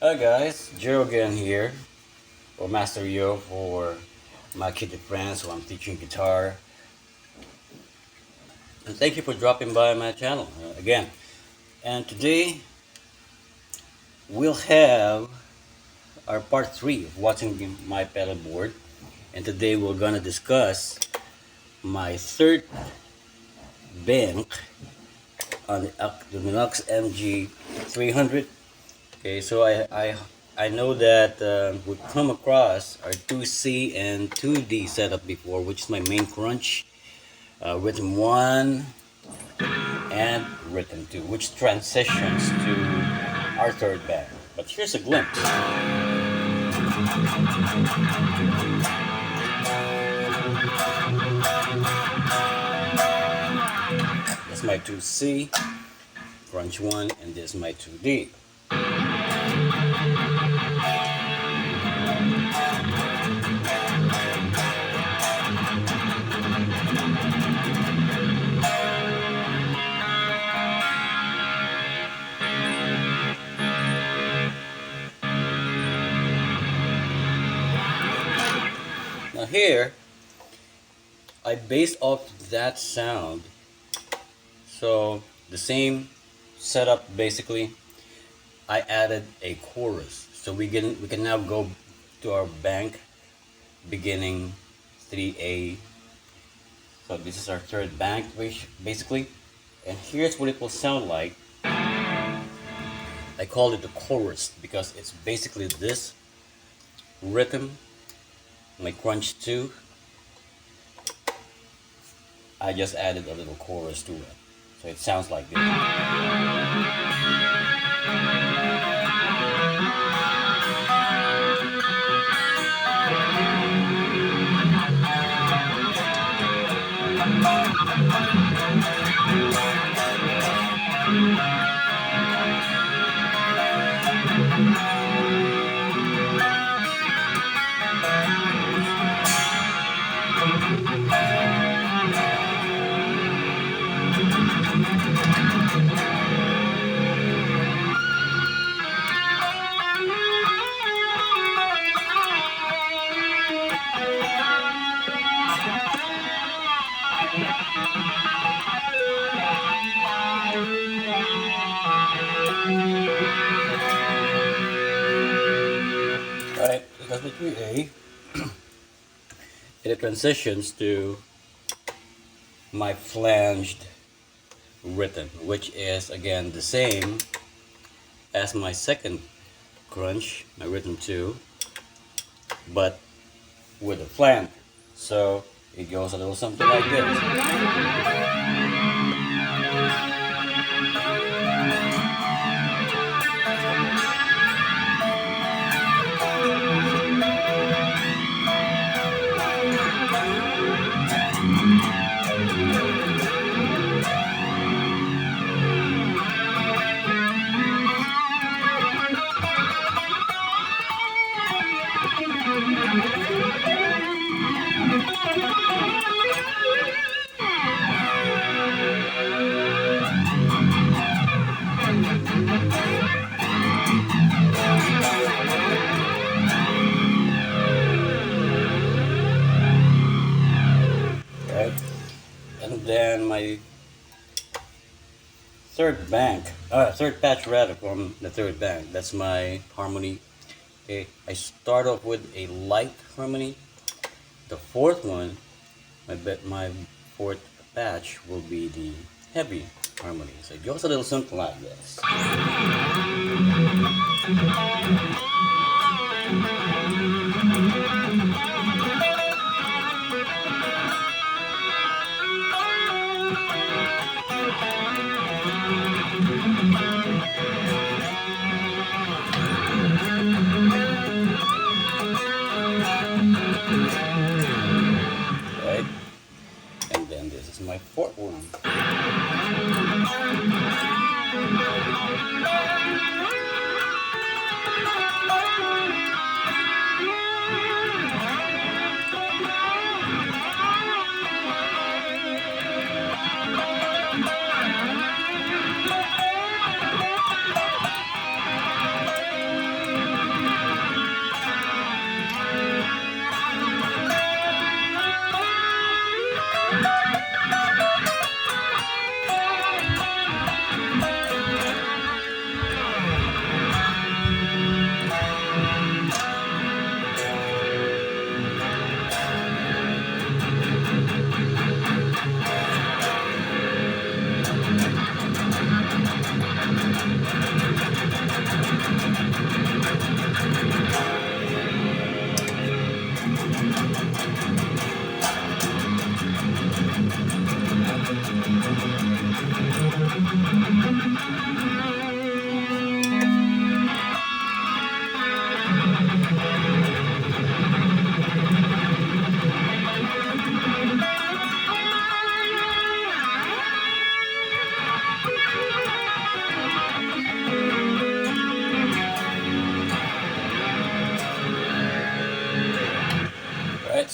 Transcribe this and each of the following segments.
Hi guys, Joe again here, or Master Yo for my kitty friends who I'm teaching guitar. And thank you for dropping by my channel again. And today we'll have our part 3 of watching my pedal board. And today we're gonna discuss my third bank on the Minox MG300. Okay, so I know that we've come across our 2C and 2D setup before, which is my main crunch, rhythm 1 and rhythm 2, which transitions to our third band. But here's a glimpse. That's my 2C, crunch 1, and this is my 2D. Now here, I based off that sound, so the same setup basically. I added a chorus, so we can now go to our bank beginning 3A. So this is our third bank basically, and here's what it will sound like. I call it the chorus because it's basically this rhythm, my crunch 2. I just added a little chorus to it, so it sounds like this. Alright, because with 3A, it transitions to my flanged rhythm, which is again the same as my second crunch, my rhythm 2, but with a flange. So it goes a little something like this. And then my third patch rather from the third bank. That's my harmony. Okay, I start off with a light harmony. The fourth one, my fourth patch will be the heavy harmony. So it goes a little something like this. Right? And then this is my fourth one.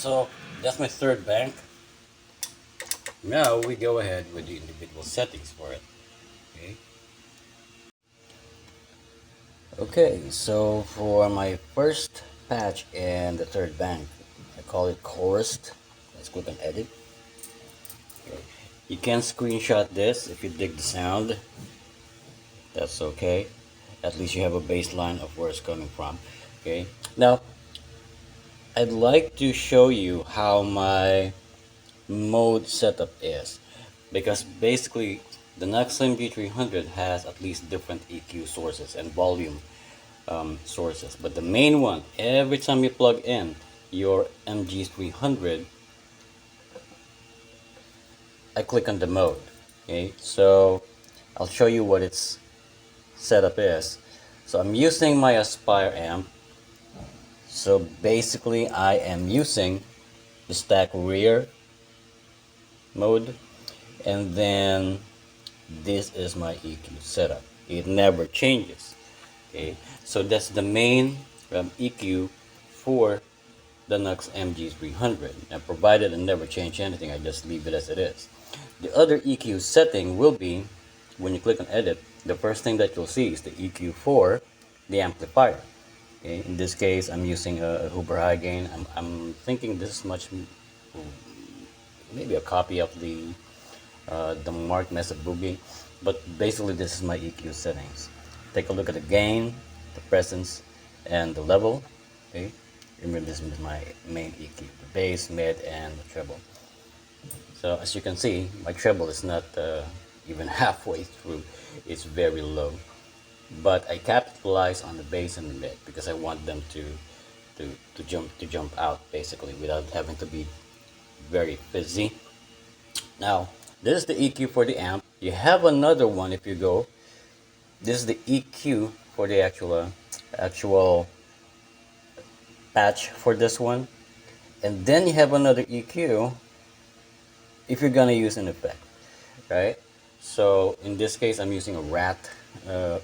So that's my third bank. Now we go ahead with the individual settings for it. Okay. Okay, so for my first patch and the third bank, I call it chorused. Let's click on edit. Okay. You can screenshot this if you dig the sound. That's okay. At least you have a baseline of where it's coming from. Okay. Now, I'd like to show you how my mode setup is, because basically the Nux MG300 has at least different EQ sources and volume sources, but the main one, every time you plug in your MG300, I click on the mode. Okay, so I'll show you what its setup is. So I'm using my Aspire amp. So basically I am using the stack rear mode, and then this is my EQ setup. It never changes. Okay, so that's the main EQ for the Nux MG300, and provided I never change anything, I just leave it as it is. The other EQ setting will be, when you click on edit, the first thing that you'll see is the EQ for the amplifier. Okay, in this case I'm using a Huber high gain. I'm thinking this is much, maybe a copy of the Mark Mesa Boogie, but basically this is my EQ settings. Take a look at the gain, the presence, and the level. Okay, remember this is my main EQ, the bass, mid, and the treble. So as you can see, my treble is not even halfway through. It's very low, but I capitalize on the bass and the mid because I want them to jump out basically without having to be very fizzy. Now, this is the EQ for the amp. You have another one if you go. This is the EQ for the actual patch for this one. And then you have another EQ if you're gonna use an effect, right? So in this case, I'm using a rat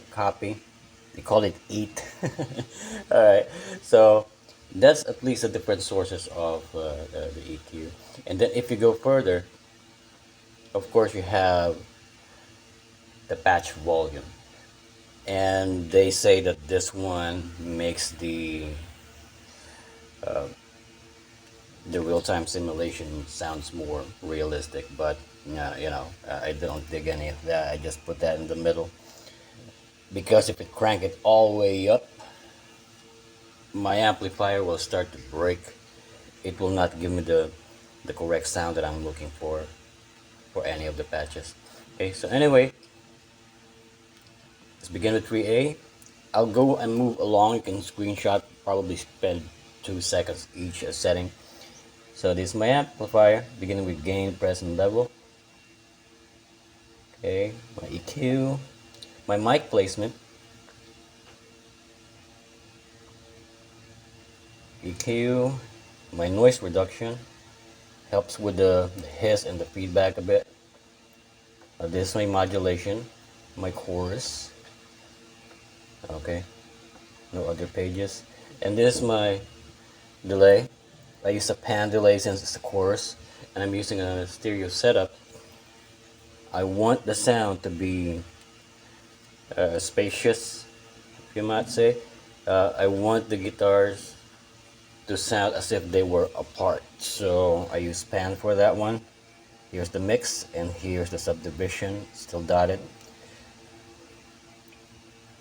copy. They call it EAT. All right. So that's at least the different sources of the EQ. And then if you go further, of course you have the patch volume, and they say that this one makes the real-time simulation sounds more realistic, but I don't dig any of that. I just put that in the middle because if it crank it all the way up, my amplifier will start to break. It will not give me the correct sound that I'm looking for any of the patches. Okay, so anyway, let's begin with 3A. I'll go and move along. You can screenshot, probably spend 2 seconds each setting. So this is my amplifier, beginning with gain, presence, level. Okay, my EQ, my mic placement, EQ, my noise reduction, helps with the hiss and the feedback a bit. This is my modulation, my chorus. Okay, no other pages. And this is my delay. I use a pan delay since it's a chorus, and I'm using a stereo setup. I want the sound to be spacious, if you might say. I want the guitars to sound as if they were apart, so I use pan for that one. Here's the mix, and here's the subdivision, still dotted.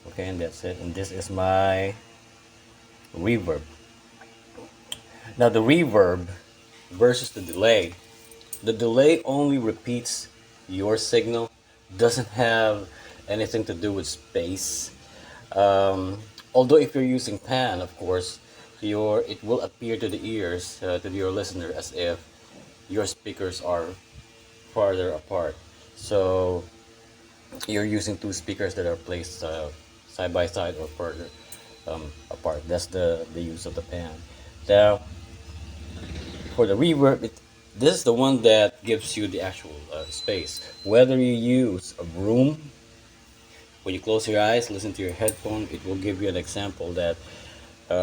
Okay, and that's it. And this is my reverb. Now the reverb versus the delay only repeats your signal, doesn't have anything to do with space. Although if you're using pan, of course, it will appear to the ears, to your listener, as if your speakers are farther apart. So you're using two speakers that are placed side by side or further apart. That's the use of the pan. Now, for the reverb, this is the one that gives you the actual space. Whether you use a room, when you close your eyes, listen to your headphone, it will give you an example that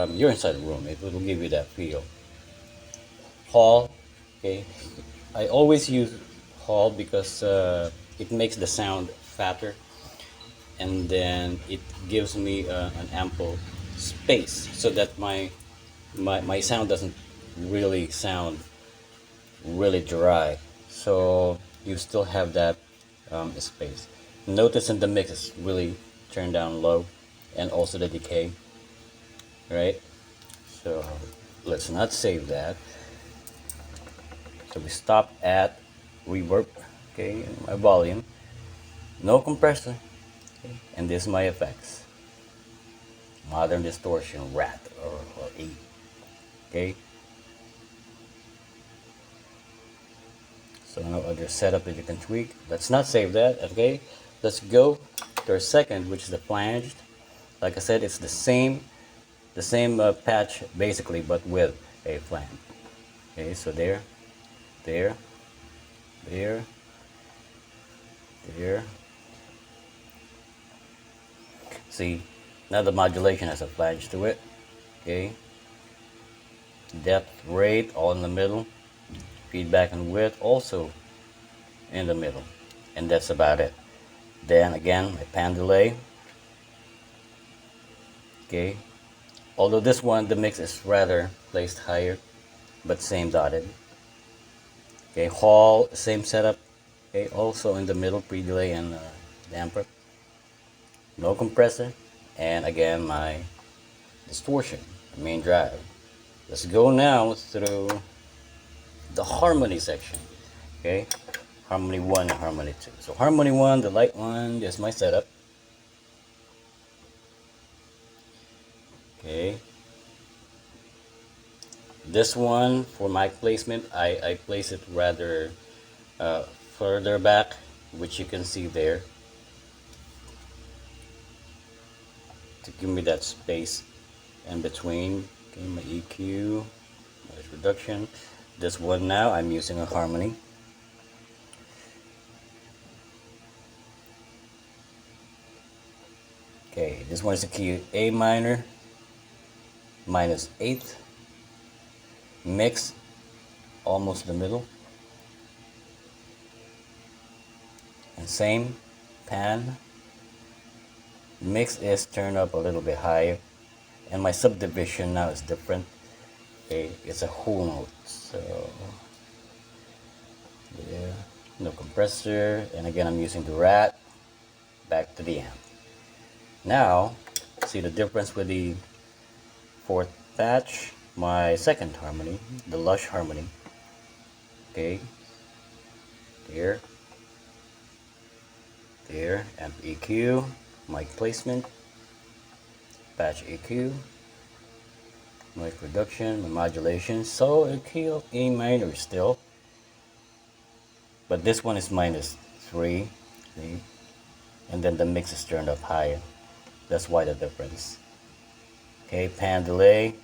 you're inside a room. It will give you that feel. Hall. Okay, I always use Hall because it makes the sound fatter, and then it gives me an ample space so that my sound doesn't really sound really dry. So you still have that space. Notice in the mix is really turned down low, and also the decay, right? So let's not save that. So we stop at reverb, okay, and my volume, no compressor, okay, and this is my effects. Modern distortion, rat or E, okay. So no other setup that you can tweak. Let's not save that, okay. Let's go to our second, which is the flanged. Like I said, it's the same patch basically, but with a flange. Okay, so there, there, there, there. See, now the modulation has a flange to it. Okay, depth, rate, all in the middle. Feedback and width also in the middle, and that's about it. Then again, my pan delay. Okay, although this one the mix is rather placed higher, but same dotted. Okay, Hall, same setup. Okay, also in the middle, pre-delay and damper. No compressor, and again my distortion, the main drive. Let's go now through the harmony section. Okay, harmony 1 and harmony 2. So harmony 1, the light one, is my setup. Okay, this one for mic placement, I place it rather further back, which you can see there, to give me that space in between. Okay, my EQ, noise reduction. This one now I'm using a harmony. Okay, this one is a key A minor, minus 8th, mix, almost the middle, and same pan. Mix is turned up a little bit higher, and my subdivision now is different. Okay, it's a whole note, so yeah, no compressor, and again I'm using the rat. Back to the amp. Now, see the difference with the fourth patch, my second harmony, the lush harmony. Okay, there, there, amp EQ, mic placement, patch EQ, mic reduction, my modulation. So a key of A minor still, but this one is minus 3, see? And then the mix is turned up higher. That's why the difference. Okay, pan delay,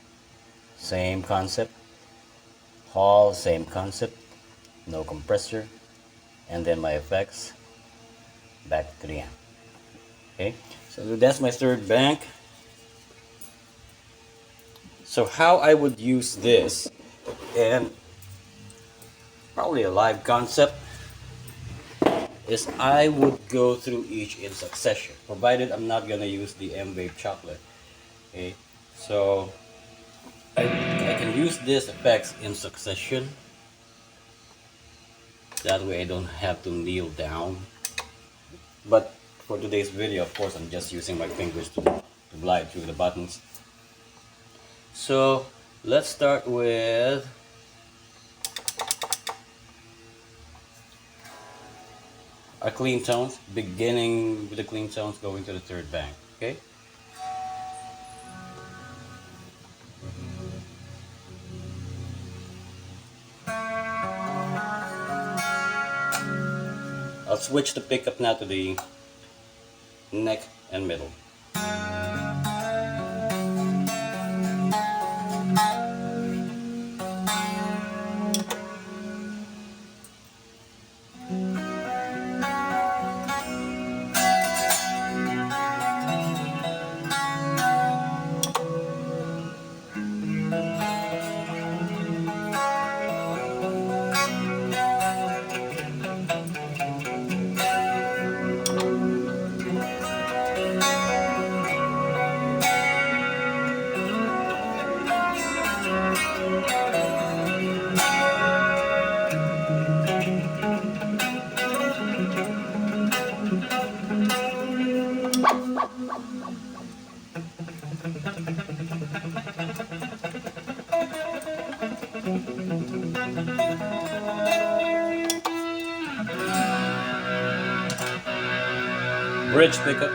same concept. Hall, same concept. No compressor. And then my effects, back to the amp. Okay, so that's my third bank. So how I would use this, and probably a live concept, is I would go through each in succession, provided I'm not gonna use the M-Wave chocolate. Okay, so I can use these effects in succession. That way I don't have to kneel down. But for today's video, of course, I'm just using my fingers to glide through the buttons. So let's start with our clean tones, beginning with the clean tones, going to the third bank. Okay. I'll switch the pickup now to the neck and middle. Bridge pickup.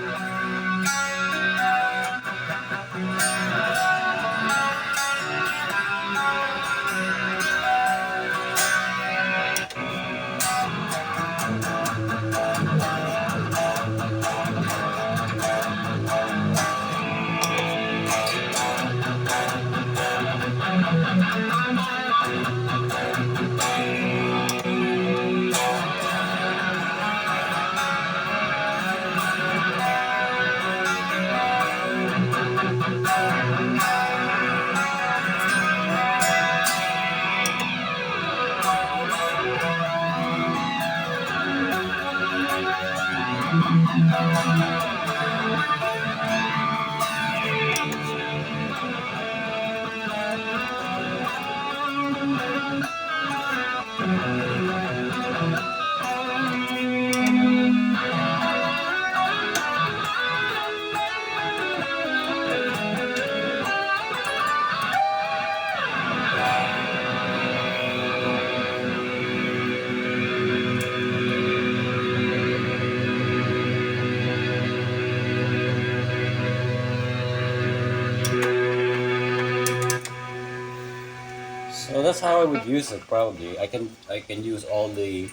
So that's how I would use it probably. I can use all the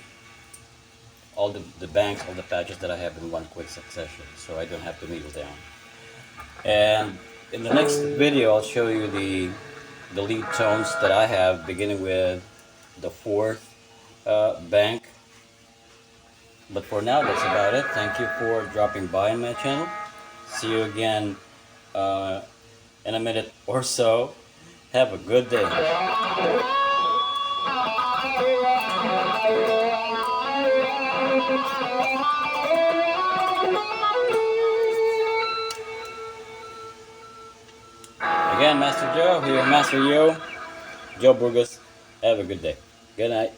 banks, all the patches that I have in one quick succession, so I don't have to needle down. And in the next video, I'll show you the lead tones that I have, beginning with the fourth bank. But for now, that's about it. Thank you for dropping by on my channel. See you again in a minute or so. Have a good day. Again, Master Joe here, Master Yo, Joe Burgos. Have a good day. Good night.